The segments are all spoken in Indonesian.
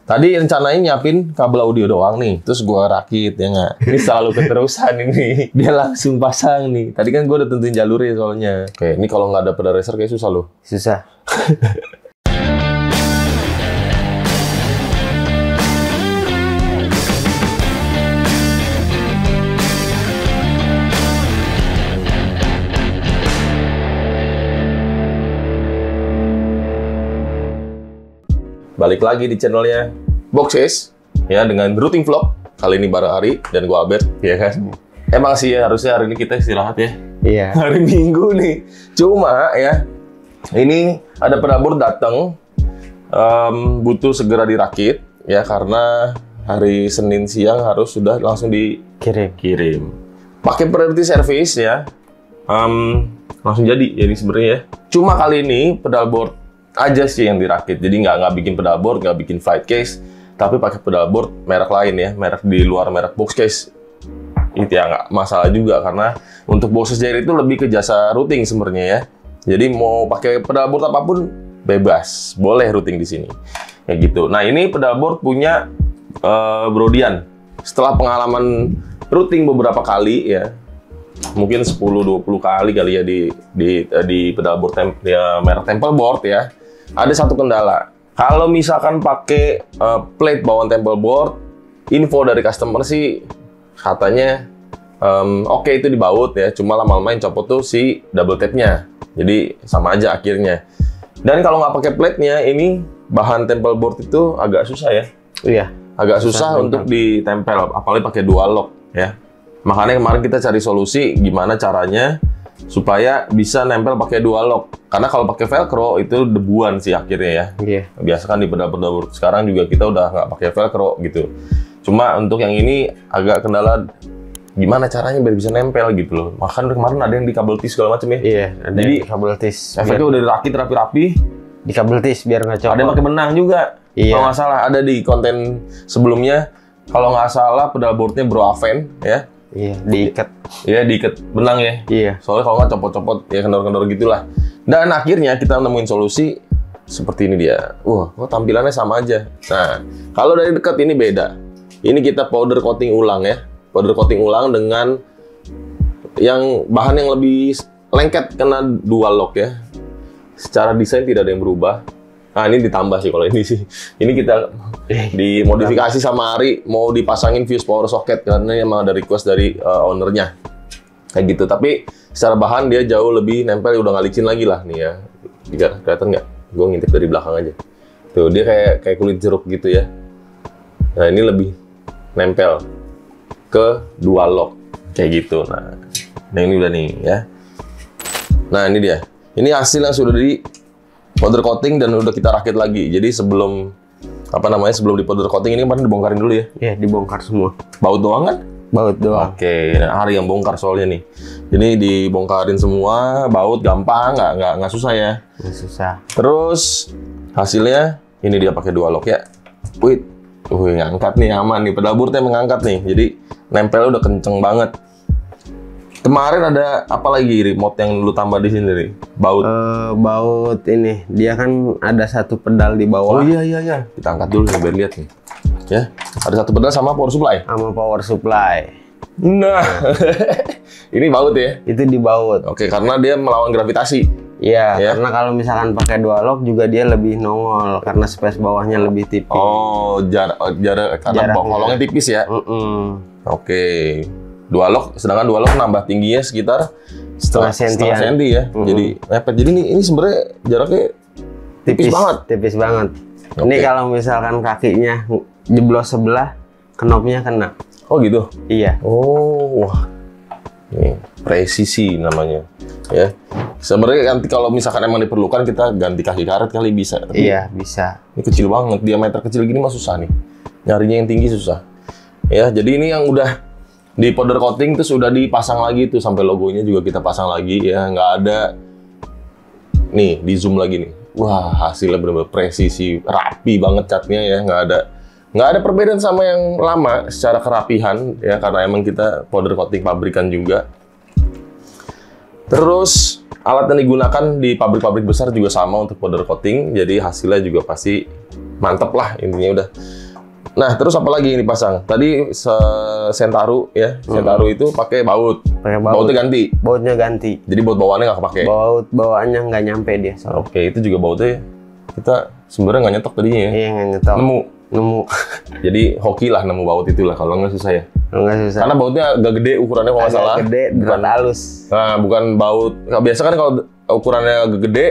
Tadi rencananya nyiapin kabel audio doang nih, terus gua rakit ya nggak. Ini selalu keterusan ini. Dia langsung pasang nih. Tadi kan gua udah tentuin jalurnya soalnya. Oke, ini kalau nggak ada pedal racer kayak susah loh. Susah. Balik lagi di channelnya Boxes ya dengan routing vlog. Kali ini bareng Ari dan gua Albert, ya kan? Emang sih ya, harusnya hari ini kita istirahat ya. Iya. Hari Minggu nih. Cuma ya, ini ada pedalboard datang, butuh segera dirakit ya karena hari Senin siang harus sudah langsung dikirim. Pakai priority service ya, langsung jadi sebenarnya ya. Cuma kali ini pedalboard aja sih yang dirakit, jadi nggak bikin pedalboard, nggak bikin flight case, tapi pakai pedalboard merek lain ya, merek di luar merek Boxcase. Itu ya nggak masalah juga karena untuk Boxcase Jaya itu lebih ke jasa routing sebenarnya ya. Jadi mau pakai pedalboard apapun bebas, boleh routing di sini. Ya gitu. Nah ini pedalboard punya Brodian. Setelah pengalaman routing beberapa kali ya, mungkin 10-20 kali ya di pedalboard merek Templeboard ya. Ada satu kendala. Kalau misalkan pakai plate bawaan Templeboard, info dari customer sih katanya oke, itu dibaut ya. Cuma lama-lama yang copot tuh si double tape-nya. Jadi sama aja akhirnya. Dan kalau nggak pakai plate-nya, ini bahan Templeboard itu agak susah ya. Iya. Agak susah untuk ditempel, apalagi pakai dual lock ya. Makanya kemarin kita cari solusi gimana caranya supaya bisa nempel pakai dual lock. Karena kalau pakai velcro itu debuan sih akhirnya ya. Iya. Biasa kan di pedal-pedal sekarang juga kita udah nggak pakai velcro gitu. Cuma untuk yang ini agak kendala gimana caranya biar bisa nempel gitu loh. Bahkan kemarin ada yang di kabel tis segala macam ya. Iya, ada jadi kabel tis. Efeknya udah dirakit rapi-rapi. Di kabel tis biar nggak copot. Ada yang pakai benang juga. Iya. Kalau nggak salah ada di konten sebelumnya. Kalau nggak salah pedalboardnya Bro Aven ya. Iya, diikat. Iya, diikat benang ya. Iya. Soalnya kalau nggak copot-copot ya kendor-kendor gitulah. Dan akhirnya kita nemuin solusi seperti ini dia. Wah, kok tampilannya sama aja. Nah, kalau dari dekat ini beda. Ini kita powder coating ulang ya. Powder coating ulang dengan yang bahan yang lebih lengket kena dual lock ya. Secara desain tidak ada yang berubah. Nah, ini ditambah sih kalau ini sih. Ini kita dimodifikasi sama Ari mau dipasangin fuse power socket karena emang ada request dari ownernya. Kayak gitu. Tapi secara bahan dia jauh lebih nempel, udah nggak licin lagi lah nih ya. Kelihatan nggak? Gue ngintip dari belakang aja. Tuh, dia kayak kulit jeruk gitu ya. Nah, ini lebih nempel ke dual lock kayak gitu. Nah ini udah nih ya. Nah, ini dia. Ini hasil yang sudah di powder coating dan udah kita rakit lagi. Jadi sebelum sebelum di powder coating ini kemarin dibongkarin dulu ya. Iya, dibongkar semua. Baut doang kan? Baut doang. Oke, nah, Hari yang bongkar soalnya nih. Ini dibongkarin semua, baut gampang, nggak susah ya. Nggak susah. Terus hasilnya ini dia pakai dual lock ya. Wih, ngangkat nih, aman nih. Pedalboardnya mengangkat nih. Jadi nempel udah kenceng banget. Kemarin ada apa lagi remote yang lu tambah di sini nih? Baut. Baut ini, dia kan ada satu pedal di bawah. Oh iya. Kita angkat dulu nih biar lihat nih. Ya, ada satu pedal sama power supply. Sama power supply. Nah, ini baut ya? Itu di baut. Oke, karena dia melawan gravitasi. Iya, ya? karena kalau misalkan pakai dual lock juga dia lebih nongol karena space bawahnya lebih tipis. Oh, jarak karena kolongnya tipis ya? Oke. Dual lock, sedangkan dual lock nambah tingginya sekitar setengah senti ya. Jadi mepet. Jadi ini sebenarnya jaraknya tipis banget. Tipis banget. Okay. Ini kalau misalkan kakinya jeblos sebelah, knopnya kena. Oh gitu? Iya. Oh, wah. Ini presisi namanya. Ya. Sebenarnya nanti kalau misalkan emang diperlukan kita ganti kaki karet kali bisa. Tapi iya, bisa. Ini kecil banget, diameter kecil gini mah susah nih. Nyarinya yang tinggi susah. Ya, jadi ini yang udah di powder coating terus udah dipasang lagi tuh sampai logonya juga kita pasang lagi ya, nggak ada. Nih, di zoom lagi nih. Wah, hasilnya benar-benar presisi, rapi banget catnya ya, nggak ada perbedaan sama yang lama secara kerapihan ya karena emang kita powder coating pabrikan juga. Terus alat yang digunakan di pabrik-pabrik besar juga sama untuk powder coating, jadi hasilnya juga pasti mantep lah intinya udah. Nah, terus apa lagi yang dipasang? Tadi Sentaru ya, Sentaru itu pakai baut. Pakai baut. Bautnya ganti. Bautnya ganti. Jadi baut bawaannya nggak kepake. Baut bawaannya nggak nyampe dia. Oke, itu juga bautnya kita sebenarnya nggak nyetok tadinya ya. Iya, nggak nyetok. Nemu. Jadi hoki lah nemu baut itulah, kalau nggak susah ya. Nggak susah. Karena bautnya agak gede ukurannya kalau nggak salah. Gede, berat halus. Nah, bukan baut. Biasa kan kalau ukurannya agak gede,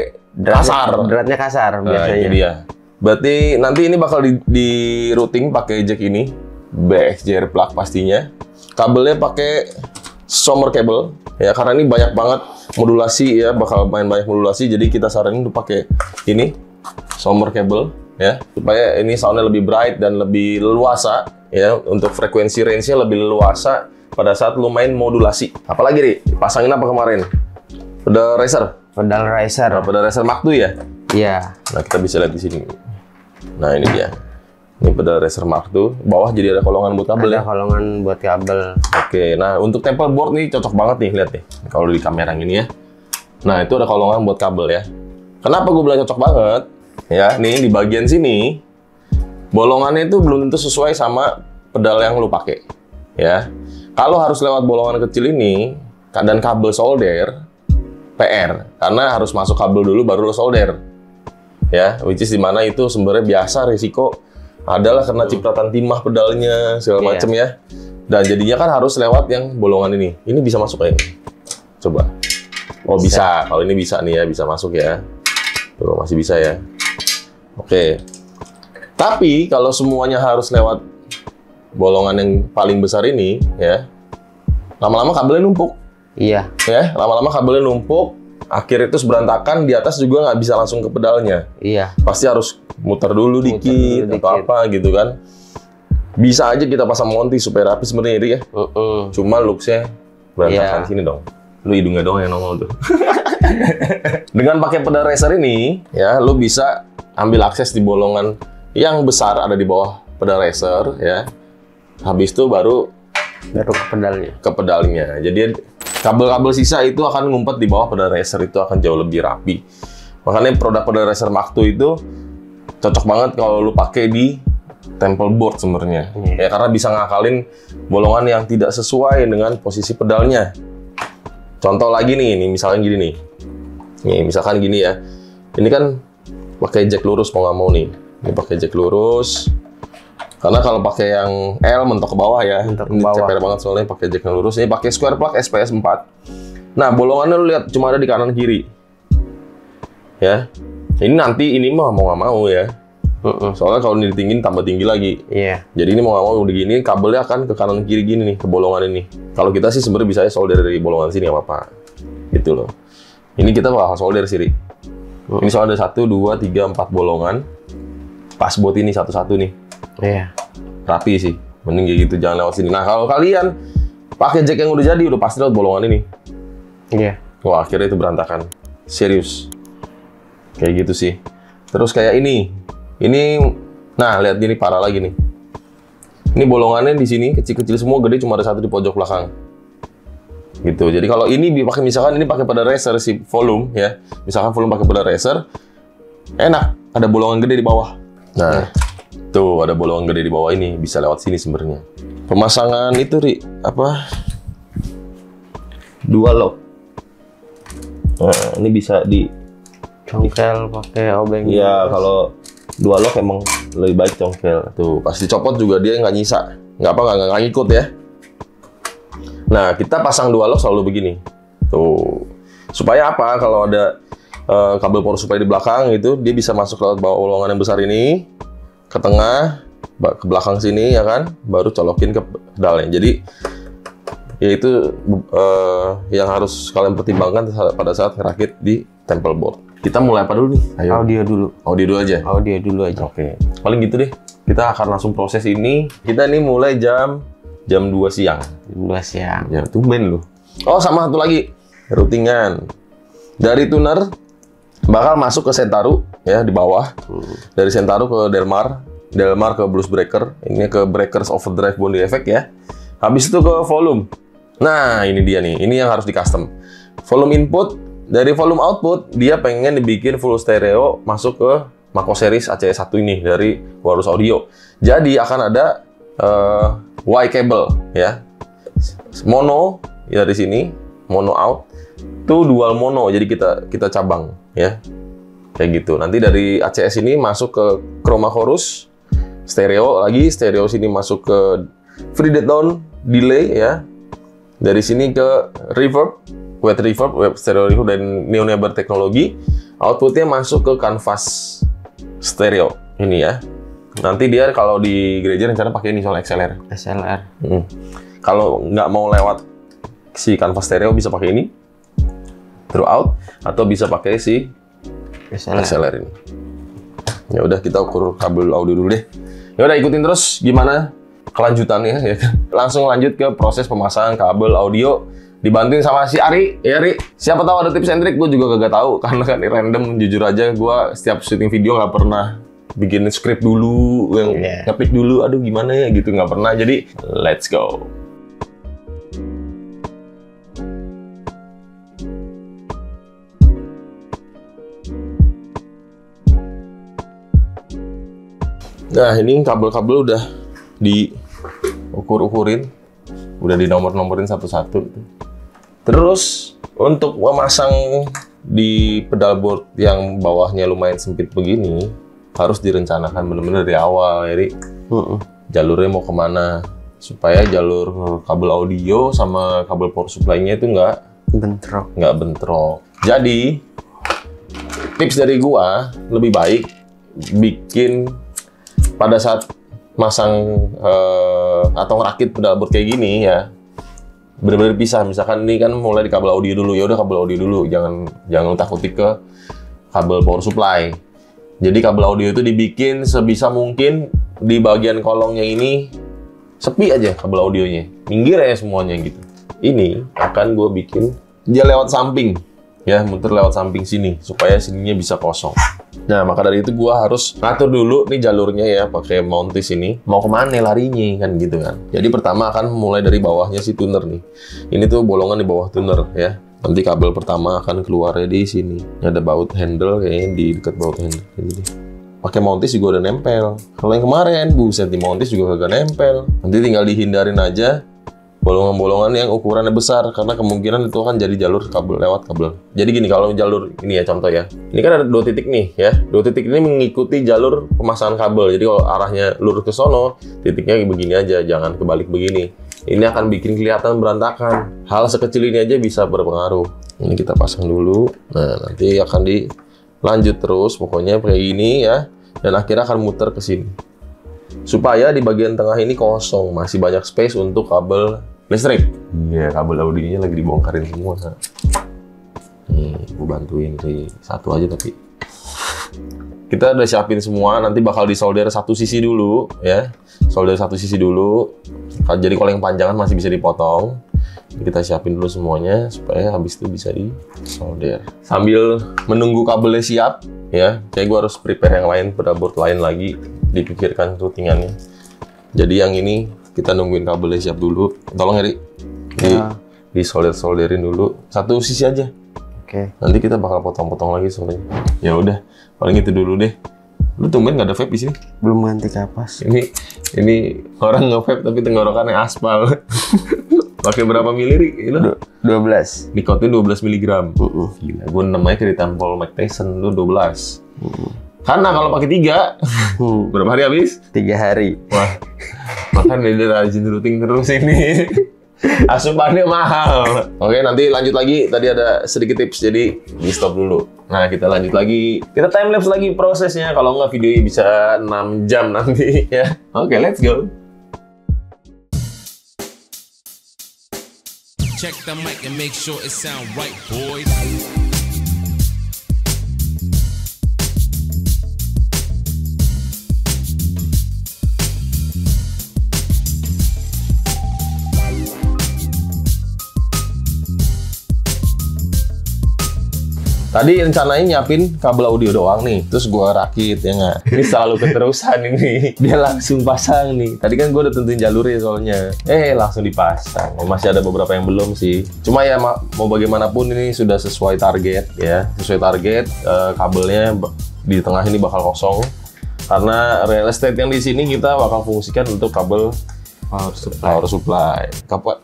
kasar. Beratnya kasar biasanya. Ini dia. Berarti nanti ini bakal di routing pakai jack ini, BXJR plug pastinya. Kabelnya pakai Sommer cable ya, karena ini banyak banget modulasi ya, bakal main banyak modulasi. Jadi kita saranin untuk pakai ini Sommer cable ya, supaya ini soundnya lebih bright dan lebih leluasa ya, untuk frekuensi range-nya lebih leluasa pada saat lu main modulasi. Apalagi nih, pasangin apa kemarin? Pedal racer. Pedal racer. Nah, pedal racer Mark II ya? Iya. Nah, kita bisa lihat di sini. Nah, ini dia. Ini pedal racer Mark II. Bawah jadi ada kolongan buat kabel ya. Ada kolongan buat kabel. Oke, nah untuk temple board nih cocok banget nih, lihat nih. Kalau di kamera ini ya. Nah, itu ada kolongan buat kabel ya. Kenapa gue bilang cocok banget? Ya, nih di bagian sini bolongannya itu belum tentu sesuai sama pedal yang lu pakai. Ya. Kalau harus lewat bolongan kecil ini dan kabel solder, PR, karena harus masuk kabel dulu baru lo solder. Ya, which is dimana itu sebenarnya biasa risiko adalah karena cipratan timah pedalnya segala macem ya. Dan jadinya kan harus lewat yang bolongan ini. Ini bisa masuk kayak ini. Coba. Oh bisa. Kalau ini bisa nih ya, bisa masuk ya. Tuh masih bisa ya. Oke. Tapi kalau semuanya harus lewat bolongan yang paling besar ini ya, lama-lama kabelnya numpuk. Iya. Ya, lama-lama kabelnya numpuk. Akhirnya itu berantakan, di atas juga nggak bisa langsung ke pedalnya. Iya. Pasti harus muter dulu dikit atau apa gitu kan. Bisa aja kita pasang Monty supaya rapi sebenarnya ya. Cuma looks-nya berantakan sini dong. Lu hidungnya dong yang nongol tuh. Dengan pakai pedal racer ini, ya, lu bisa ambil akses di bolongan yang besar ada di bawah pedal racer ya. Habis itu baru ke pedalnya. Ke pedalnya. Jadi kabel-kabel sisa itu akan ngumpet di bawah pedal racer, itu akan jauh lebih rapi. Makanya produk pedal racer Mark II itu cocok banget kalau lu pakai di temple board sebenarnya. Ya karena bisa ngakalin bolongan yang tidak sesuai dengan posisi pedalnya. Contoh lagi nih, misalkan gini nih. Nih, misalkan gini ya. Ini kan pakai jack lurus mau nggak mau nih. Ini pakai jack lurus. Karena kalau pakai yang L mentok ke bawah ya, mentok ini ceper banget soalnya pakai jack yang lurus. Ini pakai square plug SPS 4. Nah, bolongannya lu lihat cuma ada di kanan kiri. Ya. Ini nanti ini mah mau nggak mau ya. Soalnya kalau ini ditinggiin tambah tinggi lagi. Iya. Jadi ini mau nggak mau begini, kabelnya akan ke kanan kiri gini nih, ke bolongan ini. Kalau kita sih sebenarnya bisa solder dari bolongan sini nggak apa-apa. Gitu loh. Ini kita bakal solder sih. Ini soalnya ada 1, 2, 3, 4 bolongan. Pas buat ini satu-satu nih. Iya. Rapi sih. Mending kayak gitu, jangan lewat sini. Nah, kalau kalian pakai jack yang udah jadi, udah pasti lewat bolongan ini. Iya. Wah, akhirnya itu berantakan. Serius. Kayak gitu sih. Terus kayak ini. Ini, nah lihat gini parah lagi nih. Ini bolongannya di sini kecil-kecil semua, gede cuma ada satu di pojok belakang. Gitu. Jadi kalau ini pakai misalkan ini pakai pedal racer si volume ya. Misalkan volume pakai pedal racer, enak, ada bolongan gede di bawah. Nah, tuh ada bolongan gede di bawah ini, bisa lewat sini sebenarnya. Pemasangan itu apa? Dual lock. Nah, ini bisa di congkel pakai obeng. Iya, kalau dual lock emang lebih baik congkel. Tuh, pas dicopot juga dia nggak nyisa. Nggak ngikut ya. Nah, kita pasang dual lock selalu begini. Tuh. Supaya apa? Kalau ada kabel power supply di belakang itu, dia bisa masuk lewat bawah bolongan yang besar ini, ke tengah, ke belakang sini ya kan, baru colokin ke pedalnya. Jadi, ya itu yang harus kalian pertimbangkan pada saat ngerakit di temple board. Kita mulai apa dulu nih? Ayo. Audio dulu. Audio dulu aja? Audio dulu aja. Oke. Paling gitu deh. Kita akan langsung proses ini. Kita ini mulai jam 2 siang. Jam 2 siang. Ya, tumben lu. Oh, sama satu lagi. Routingan. Dari tuner, bakal masuk ke Sentaru, ya, di bawah. Dari Sentaru ke Delmar. Delmar ke Blues Breaker. Ini ke Breakers Overdrive Bondi Effect, ya. Habis itu ke volume. Nah, ini dia nih. Ini yang harus di custom. Volume input dari volume output dia pengen dibikin full stereo masuk ke Mako series ACS1 ini dari Walrus Audio. Jadi akan ada Y cable ya. Mono ya dari sini, mono out. Itu dual mono. Jadi kita cabang ya. Kayak gitu. Nanti dari ACS ini masuk ke Chroma Chorus stereo lagi, stereo sini masuk ke free dead down delay ya. Dari sini ke reverb, wet stereo reverb dan Neo Neber teknologi. Outputnya masuk ke canvas stereo ini ya. Nanti dia kalau di gereja rencana pakai ini soal XLR. Kalau nggak mau lewat si canvas stereo bisa pakai ini throughout atau bisa pakai si XLR ini. Ya udah kita ukur kabel audio dulu deh. Ya udah ikutin terus gimana kelanjutannya ya. Langsung lanjut ke proses pemasangan kabel audio dibantuin sama si Ari. Ya Ari, siapa tahu ada tips and trick, gue juga gak tahu karena kan random. Jujur aja gue setiap syuting video nggak pernah bikin script dulu, yang ngepick dulu, aduh gimana ya gitu, nggak pernah. Jadi let's go. Nah, ini kabel-kabel udah diukur-ukurin, udah dinomor-nomorin satu-satu. Terus untuk memasang di pedal board yang bawahnya lumayan sempit begini, harus direncanakan benar-benar dari awal, jadi jalurnya mau kemana, supaya jalur kabel audio sama kabel power supply-nya itu nggak bentrok. Jadi tips dari gua lebih baik bikin pada saat masang atau ngerakit pedal board kayak gini ya, benar-benar pisah. Misalkan ini kan mulai di kabel audio dulu, ya udah kabel audio dulu, jangan takut ke kabel power supply. Jadi kabel audio itu dibikin sebisa mungkin di bagian kolongnya ini sepi aja kabel audionya, minggir ya semuanya gitu. Ini akan gue bikin dia lewat samping ya, muter lewat samping sini supaya sininya bisa kosong. Nah, maka dari itu gua harus ngatur dulu nih jalurnya ya, pakai mountis ini. Mau kemana larinya kan gitu kan. Jadi pertama akan mulai dari bawahnya si tuner nih. Ini tuh bolongan di bawah tuner ya. Nanti kabel pertama akan keluarnya di sini. Ini ada baut handle kayaknya di dekat baut handle. Jadi pakai mountis juga udah nempel. Kalau yang kemarin buset di mountis juga kagak nempel. Nanti tinggal dihindarin aja bolongan-bolongan yang ukurannya besar, karena kemungkinan itu akan jadi jalur kabel lewat kabel. Jadi gini, kalau jalur ini ya contoh ya, ini kan ada 2 titik nih ya, 2 titik ini mengikuti jalur pemasangan kabel. Jadi kalau arahnya lurus ke sono, titiknya begini aja, jangan kebalik begini. Ini akan bikin kelihatan berantakan. Hal sekecil ini aja bisa berpengaruh. Ini kita pasang dulu. Nah, nanti akan dilanjut terus, pokoknya kayak gini ya, dan akhirnya akan muter ke sini. Supaya di bagian tengah ini kosong, masih banyak space untuk kabel listrik. Iya, kabel audionya lagi dibongkarin semua. Nih, gue bantuin sih satu aja tapi. Kita udah siapin semua, nanti bakal disolder satu sisi dulu ya. Solder satu sisi dulu. Jadi kalau yang panjangan masih bisa dipotong. Kita siapin dulu semuanya supaya habis itu bisa disolder. Sambil menunggu kabelnya siap ya, kayak gue harus prepare yang lain, pedal board lain lagi, dipikirkan routingannya. Jadi yang ini kita nungguin kabelnya siap dulu. Tolong Eri, disolderin dulu satu sisi aja. Oke. Nanti kita bakal potong-potong lagi soalnya. Ya udah, paling itu dulu deh. Lu tumben nggak ada vape di sini? Belum ganti kapas. Ini orang nge-vape tapi tenggorokannya aspal. Pakai berapa mili? Lu 12. Nikotin 12 mg. Gila, gue namanya kiritan Paul McTyson, lu 12. Karena kalau pakai 3, berapa hari habis? 3 hari. Wah, makanya dia rajin routing terus ini. Asupannya mahal. Oke, nanti lanjut lagi. Tadi ada sedikit tips, jadi di stop dulu. Nah, kita lanjut lagi. Kita timelapse lagi prosesnya. Kalau nggak videonya bisa 6 jam nanti ya. Oke, let's go. Check the mic and make sure it sound right, boys. Tadi rencananya nyiapin kabel audio doang nih, terus gua rakit ya nggak. Ini selalu keterusan ini. Dia langsung pasang nih. Tadi kan gua udah tentuin jalurnya soalnya. Langsung dipasang. Masih ada beberapa yang belum sih. Cuma ya mau bagaimanapun ini sudah sesuai target ya. Sesuai target, kabelnya di tengah ini bakal kosong. Karena real estate yang di sini kita bakal fungsikan untuk kabel power supply.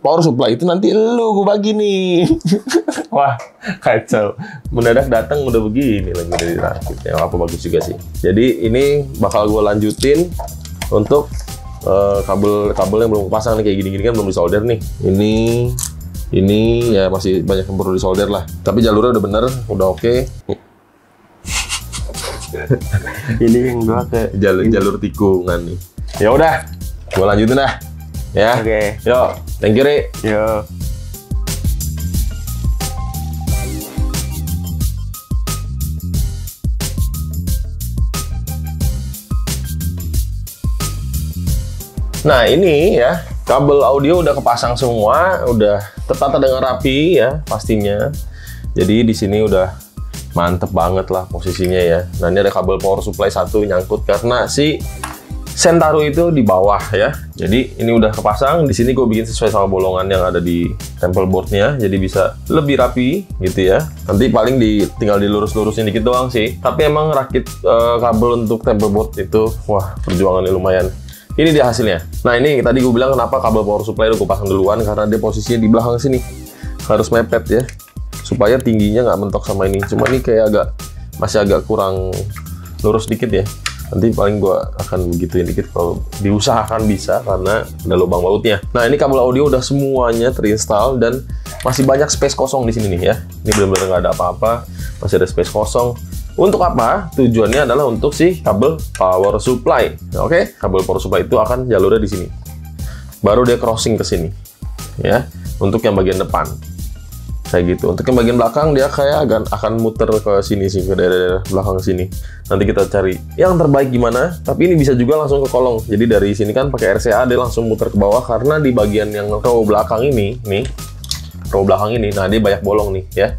Power supply itu nanti lu gue bagi nih. Wah, kacau. Mendadak datang udah begini lagi dari rakit. Ya apa bagus juga sih. Jadi ini bakal gue lanjutin untuk kabel yang belum pasang nih, kayak gini-gini kan belum disolder nih. Ini ya masih banyak yang perlu disolder lah. Tapi jalurnya udah bener, udah oke. Ini yang gua ke jalur tikungan nih. Ya udah, gue lanjutin dah. Ya. Oke. Yuk, thank you, Ri. Yo. Nah, ini ya, kabel audio udah kepasang semua, udah tertata dengan rapi ya pastinya. Jadi di sini udah mantep banget lah posisinya ya. Nah, ini ada kabel power supply satu nyangkut karena si Sentaro itu di bawah ya. Jadi ini udah kepasang. Di sini gue bikin sesuai sama bolongan yang ada di tempel boardnya, jadi bisa lebih rapi gitu ya. Nanti paling tinggal dilurus-lurusin dikit doang sih. Tapi emang rakit kabel untuk tempel board itu, wah perjuangannya lumayan. Ini dia hasilnya. Nah ini tadi gue bilang kenapa kabel power supply itu gue pasang duluan, karena dia posisinya di belakang sini. Harus mepet ya, supaya tingginya nggak mentok sama ini. Cuma ini kayak masih agak kurang lurus dikit ya. Nanti paling gue akan begituin dikit kalau diusahakan bisa, karena ada lubang bautnya. Nah ini kabel audio udah semuanya terinstall dan masih banyak space kosong di sini nih ya. Ini benar-benar nggak ada apa-apa, masih ada space kosong. Untuk apa? Tujuannya adalah untuk si kabel power supply. Oke, kabel power supply itu akan jalurnya di sini. Baru dia crossing ke sini, ya. Untuk yang bagian depan. Kayak gitu. Untuk yang bagian belakang dia kayak akan muter ke sini sih, ke daerah belakang sini. Nanti kita cari yang terbaik gimana. Tapi ini bisa juga langsung ke kolong. Jadi dari sini kan pakai RCA dia langsung muter ke bawah, karena di bagian yang row belakang ini, nah dia banyak bolong nih ya.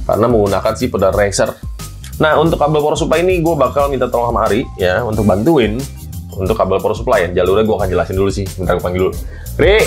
Karena menggunakan si pedal racer. Nah untuk kabel power supply ini gue bakal minta tolong sama Ari ya untuk bantuin untuk kabel power supply ya. Jalurnya gue akan jelasin dulu sih. Bentar gue panggil dulu. Ri.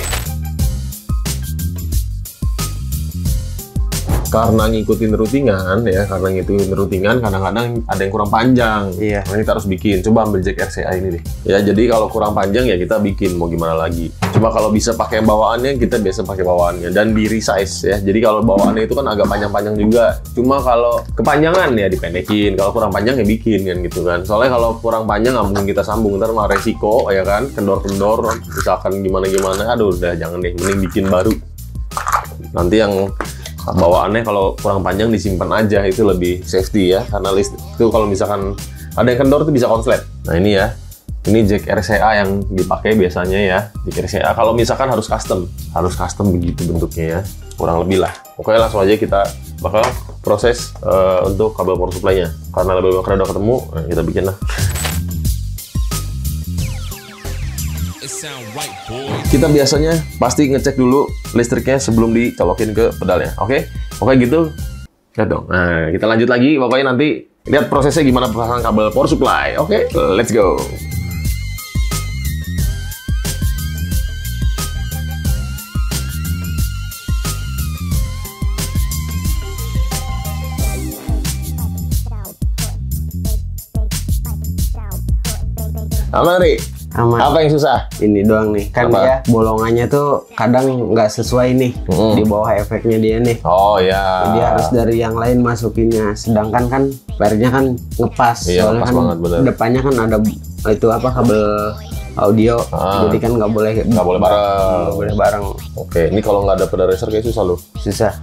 Karena ngikutin routingan ya, kadang-kadang ada yang kurang panjang. Iya. Nah, kita harus bikin. Coba ambil jack RCA ini deh. Ya, jadi kalau kurang panjang ya kita bikin, mau gimana lagi. Coba kalau bisa pakai bawaannya, kita biasa pakai bawaannya dan di resize ya. Jadi kalau bawaannya itu kan agak panjang-panjang juga. Cuma kalau kepanjangan ya dipendekin, kalau kurang panjang ya bikin kan gitu kan. Soalnya kalau kurang panjang nggak mungkin kita sambung, ntar malah resiko ya kan, kendor-kendor, misalkan gimana-gimana. Aduh, udah jangan deh, mending bikin baru. Nanti yang bawaannya kalau kurang panjang disimpan aja, itu lebih safety ya, karena list itu kalau misalkan ada yang kendor itu bisa konslet. Nah ini ya, ini jack RCA yang dipakai biasanya ya, jack RCA. Kalau misalkan harus custom begitu bentuknya ya, kurang lebih lah. Oke, langsung aja kita bakal proses untuk kabel power supply-nya. Karena label bakarnya udah ketemu, nah kita bikin lah. Kita biasanya pasti ngecek dulu listriknya sebelum dicolokin ke pedalnya, oke? Oke gitu, lihat dong. Nah, kita lanjut lagi, pokoknya nanti lihat prosesnya gimana pemasangan kabel power supply, oke? Let's go. Aman, Ri? Aman. Apa yang susah? Ini doang nih, kan Apa? dia bolongannya tuh kadang nggak sesuai nih di bawah efeknya dia nih. Oh ya. Dia harus dari yang lain masukinnya, sedangkan kan pernya kan ngepas. Iya, soalnya ngepas kan banget, bener. depannya kan ada itu apa, kabel audio, jadi kan nggak boleh bareng. Nggak boleh bareng, Oke, ini kalau nggak ada pedal racer kayak susah loh. susah.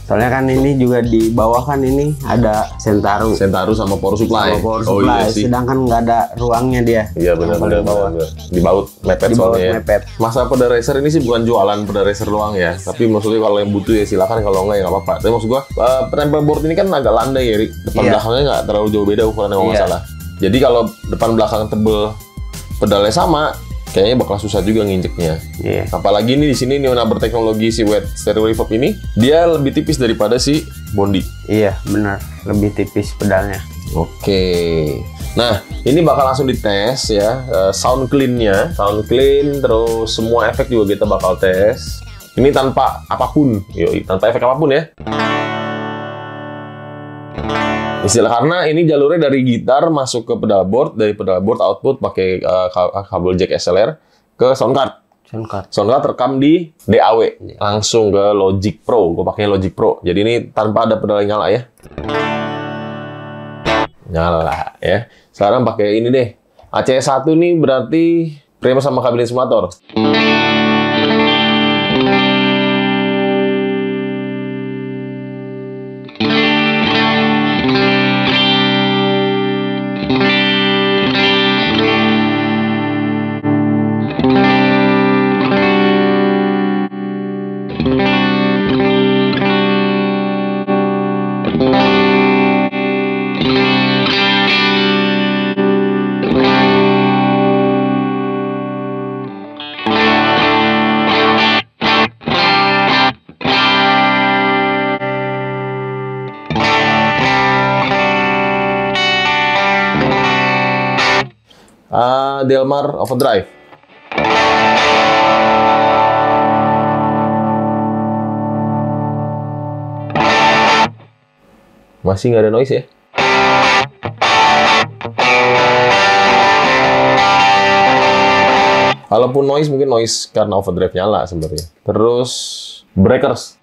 Soalnya kan ini juga di bawah kan ini ada Sentaro Sama power supply. sama power Oh supply, iya sih. sedangkan nggak ada ruangnya dia. Iya benar. Di baut mepet Di baut soalnya ya. mepet. Masa pedal racer ini sih bukan jualan pedal racer doang ya. Tapi maksudnya kalau yang butuh ya silakan, kalau enggak ya nggak apa-apa. Tapi maksud gua tempel board ini kan agak landai ya, Ri. Depan Iya. belakangnya nggak terlalu jauh beda ukurannya kalau nggak Iya. salah. Jadi kalau depan belakang tebel, pedalnya sama, kayaknya bakal susah juga nginjeknya. Iya. Apalagi ini di sini Neonaber teknologi si wet stereo reverb ini, dia lebih tipis daripada si Bondi. Iya, benar. Lebih tipis pedalnya. Oke. Nah, ini bakal langsung dites ya. Sound clean-nya, sound clean, terus semua efek juga kita bakal tes. Ini tanpa apapun, yoi, tanpa efek apapun ya. Istilah karena ini jalurnya dari gitar masuk ke pedal board, dari pedal board output pakai kabel jack XLR ke sound card. Sound card rekam di DAW, langsung ke Logic Pro. Gue pakai Logic Pro. Jadi ini tanpa ada pedal yang nyala ya. Nyala ya. Sekarang pakai ini deh. ACS1 nih berarti frame sama kabin simulator. Delmar Overdrive. Masih nggak ada noise ya? Kalaupun noise, mungkin noise karena overdrive nyala sebenarnya. Terus breakers.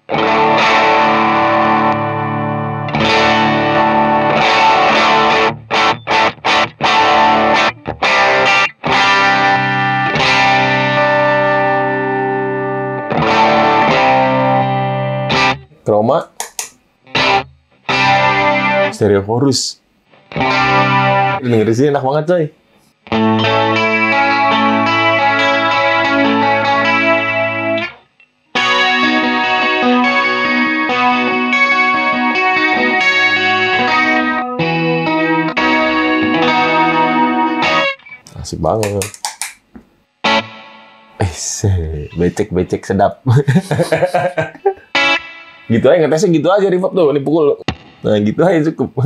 Chroma, stereo chorus. Dengerin sini enak banget coy. Asik banget. Becek sedap. Gitu aja, ngetesnya gitu aja reverb tuh, ini pukul. Nah gitu aja cukup.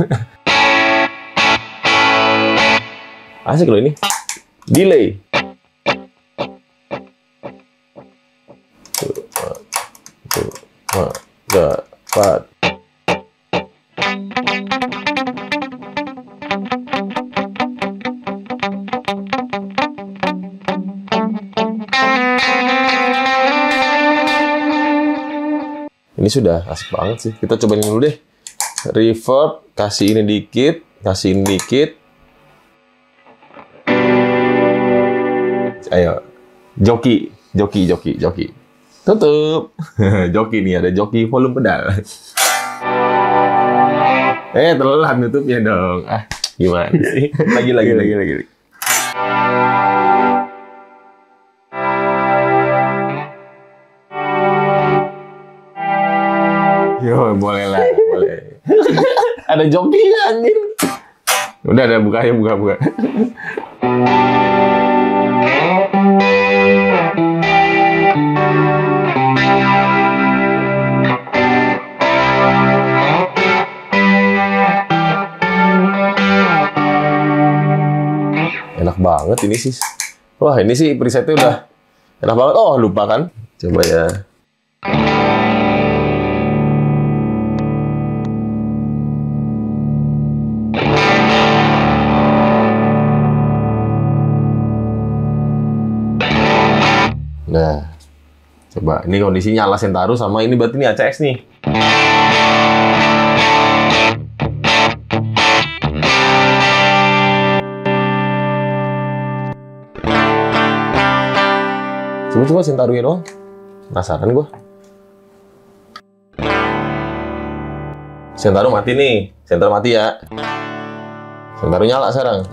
Asik loh ini. Delay. Empat. Ini sudah asik banget sih. Kita cobain dulu deh. Reverb, kasih ini dikit, kasih ini dikit. Ayo. Joki. Tutup. Joki nih, ada joki volume pedal. Telat nutupnya dong. Gimana sih? Lagi. Yo, boleh lah, boleh. Ada joki anjir. Udah ada buka. Enak banget ini sih. Wah, ini sih presetnya udah enak banget. Oh, lupa kan? Coba ya. Nah, coba ini kondisi nyala Sentaru sama ini berarti ini ACX nih. Coba Sentarunya doang. Penasaran gua. Sentaru mati nih. Sentaru mati ya. Sentaru nyala sekarang.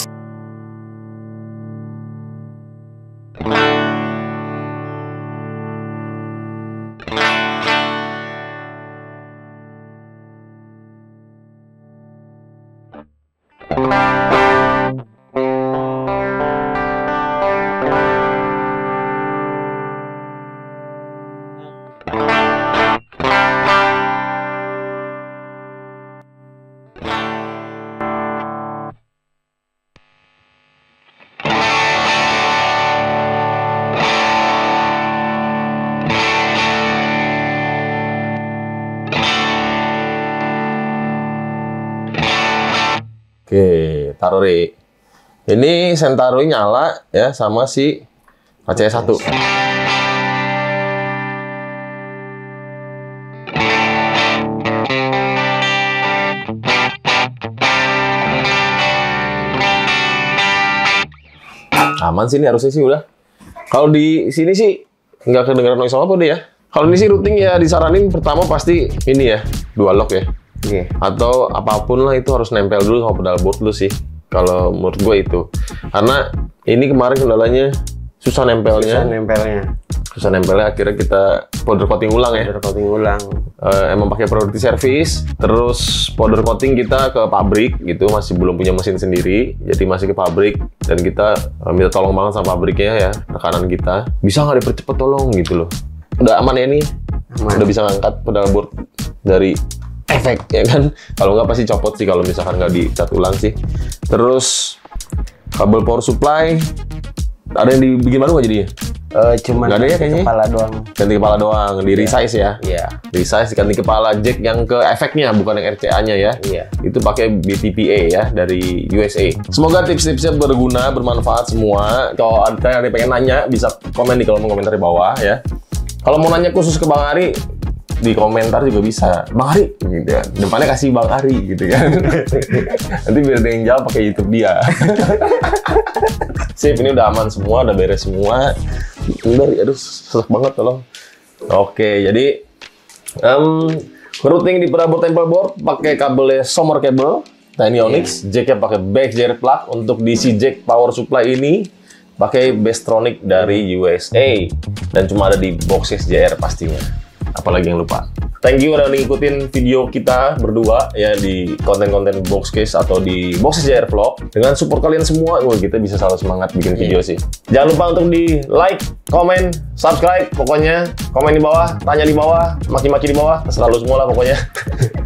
Oke, taruh Ri. Ini Sentaro nyala ya sama si ACS 1. Aman sih ini harusnya sih udah. Kalau di sini sih nggak kedengeran noise apa deh ya. Kalau ini sih routing ya disaranin pertama pasti ini ya, dual lock ya. Oke. Atau apapun lah itu harus nempel dulu sama pedal board dulu sih. Kalau menurut gue itu. Karena ini kemarin kendalanya susah nempelnya. Susah nempelnya akhirnya kita powder coating ulang ya. Powder coating ulang. Emang pakai priority service, terus powder coating kita ke pabrik gitu, masih belum punya mesin sendiri, jadi masih ke pabrik dan kita minta tolong banget sama pabriknya ya, rekanan kita, bisa nggak dipercepat tolong gitu loh. Udah aman ya ini, udah bisa ngangkat pedal board dari efek ya kan, kalau nggak pasti copot sih kalau misalkan nggak dicat ulang sih. Terus kabel power supply, ada yang dibikin baru nggak jadinya? Cuman nggak ada ya kayaknya. Kepala doang. Ganti kepala doang, di resize ya? Iya. Resize, ganti kepala jack yang ke efeknya, bukan yang RCA-nya ya? Iya. Itu pakai BTPA ya, dari USA. Semoga tips-tipsnya berguna, bermanfaat semua. Kalau ada yang pengen nanya, bisa komen di kolom komentar di bawah ya. Kalau mau nanya khusus ke Bang Ari, di komentar juga bisa. Bang Ari, gitu ya. Depannya kasih Bang Ari, gitu kan. Nanti biar ada yang jawab pakai YouTube dia. Sip, ini udah aman semua, udah beres semua. Bentar, aduh, sesek banget tolong. Oke, jadi routing di pedal board temple board pakai kabelnya Sommer cable Tiny Onyx, jacknya pakai Baxter plug. Untuk DC jack power supply ini pakai Bestronic dari USA dan cuma ada di Boxcase JR pastinya. Apalagi yang lupa. Thank you udah ngikutin video kita berdua ya di konten-konten Boxcase atau di Boxcase JR Vlog. Dengan support kalian semua, kita bisa selalu semangat bikin video sih. Jangan lupa untuk di like, komen, subscribe, pokoknya komen di bawah, tanya di bawah, maki-maki di bawah, terserah lu semua lah pokoknya.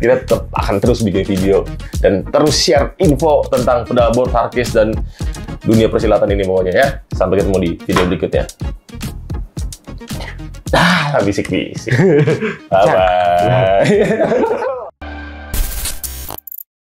Kita tetap akan terus bikin video dan terus share info tentang pedal board, hardcase dan dunia persilatan ini pokoknya ya. Sampai ketemu di video berikutnya. Bisik-bisik. Bye-bye.